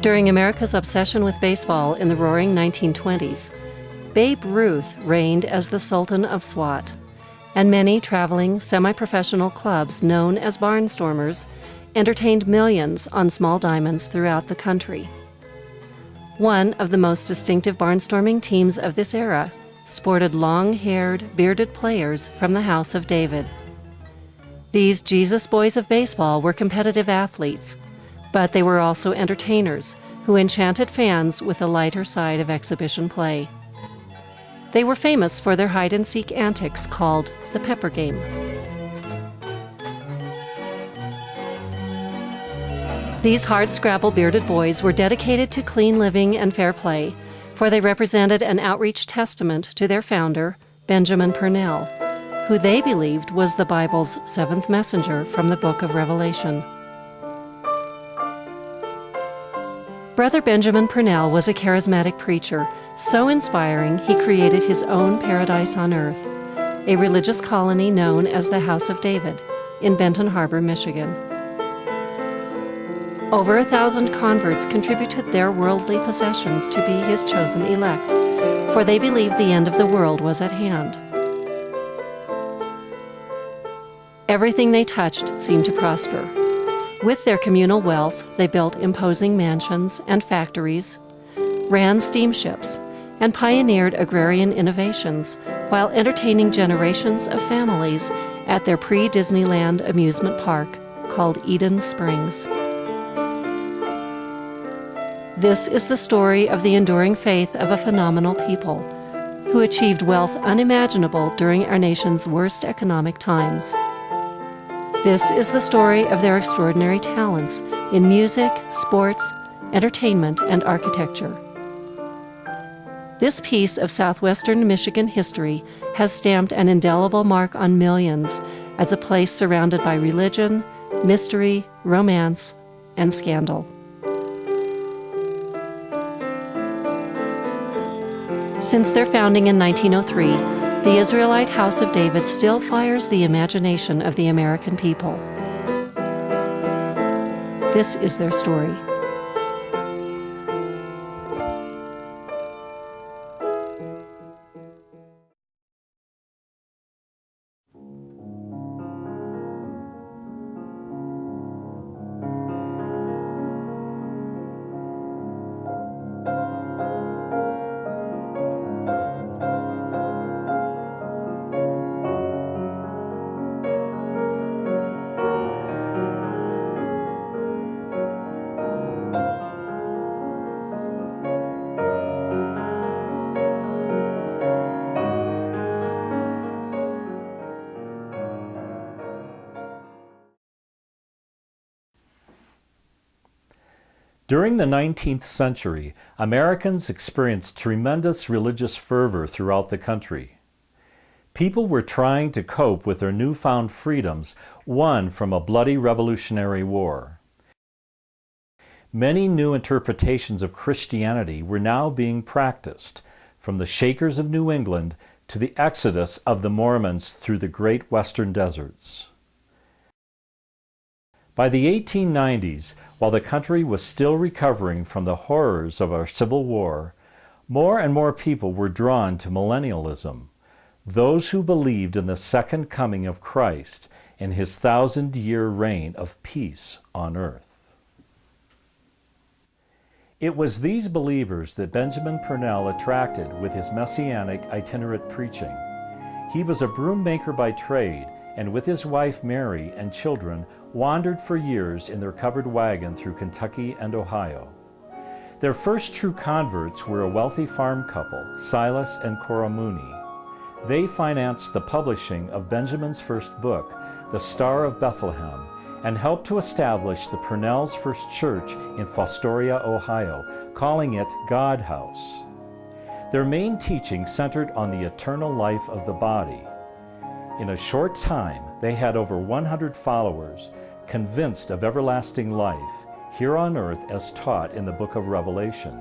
During America's obsession with baseball in the roaring 1920s, Babe Ruth reigned as the Sultan of SWAT, and many traveling semi-professional clubs known as barnstormers entertained millions on small diamonds throughout the country. One of the most distinctive barnstorming teams of this era sported long-haired, bearded players from the House of David. These Jesus boys of baseball were competitive athletes, but they were also entertainers who enchanted fans with the lighter side of exhibition play. They were famous for their hide-and-seek antics called the pepper game. These hard-scrabble bearded boys were dedicated to clean living and fair play, for they represented an outreach testament to their founder, Benjamin Purnell, who they believed was the Bible's seventh messenger from the book of Revelation. Brother Benjamin Purnell was a charismatic preacher, so inspiring he created his own paradise on earth, a religious colony known as the House of David in Benton Harbor, Michigan. Over 1,000 converts contributed their worldly possessions to be his chosen elect, for they believed the end of the world was at hand. Everything they touched seemed to prosper. With their communal wealth, they built imposing mansions and factories, ran steamships, and pioneered agrarian innovations while entertaining generations of families at their pre-Disneyland amusement park called Eden Springs. This is the story of the enduring faith of a phenomenal people who achieved wealth unimaginable during our nation's worst economic times. This is the story of their extraordinary talents in music, sports, entertainment, and architecture. This piece of southwestern Michigan history has stamped an indelible mark on millions as a place surrounded by religion, mystery, romance, and scandal. Since their founding in 1903, the Israelite House of David still fires the imagination of the American people. This is their story. During the 19th century, Americans experienced tremendous religious fervor throughout the country. People were trying to cope with their newfound freedoms won from a bloody Revolutionary War. Many new interpretations of Christianity were now being practiced, from the Shakers of New England to the exodus of the Mormons through the great western deserts. By the 1890s, while the country was still recovering from the horrors of our Civil War, more and more people were drawn to millennialism, those who believed in the second coming of Christ and his 1,000-year reign of peace on earth. It was these believers that Benjamin Purnell attracted with his messianic itinerant preaching. He was a broom maker by trade, and with his wife Mary and children wandered for years in their covered wagon through Kentucky and Ohio. Their first true converts were a wealthy farm couple, Silas and Cora Mooney. They financed the publishing of Benjamin's first book, The Star of Bethlehem, and helped to establish the Purnell's first church in Fostoria, Ohio, calling it God House. Their main teaching centered on the eternal life of the body. In a short time, they had over 100 followers, convinced of everlasting life here on earth as taught in the book of Revelation.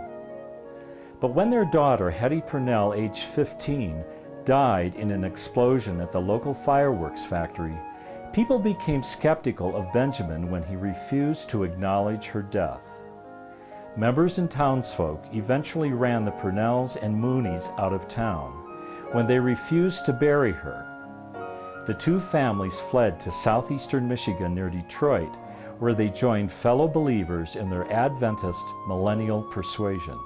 But when their daughter, Hetty Purnell, aged 15, died in an explosion at the local fireworks factory, people became skeptical of Benjamin when he refused to acknowledge her death. Members and townsfolk eventually ran the Purnells and Moonies out of town when they refused to bury her. The two families fled to southeastern Michigan near Detroit, where they joined fellow believers in their Adventist millennial persuasion.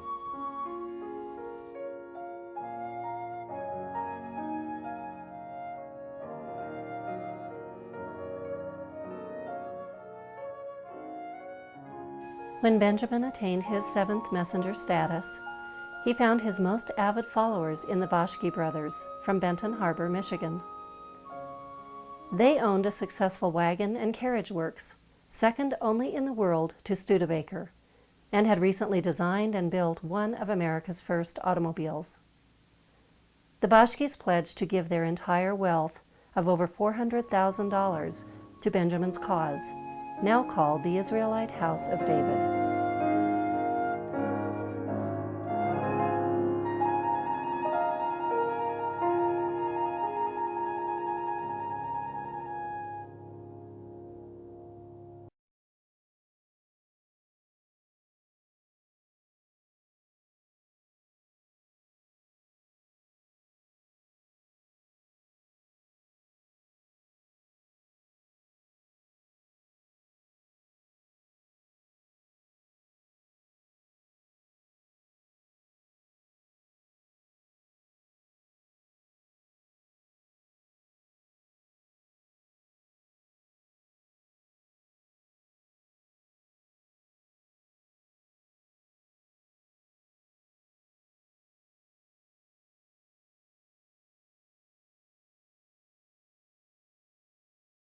When Benjamin attained his seventh messenger status, he found his most avid followers in the Boschke brothers from Benton Harbor, Michigan. They owned a successful wagon and carriage works, second only in the world to Studebaker, and had recently designed and built one of America's first automobiles. The Boschkes pledged to give their entire wealth of over $400,000 to Benjamin's cause, now called the Israelite House of David.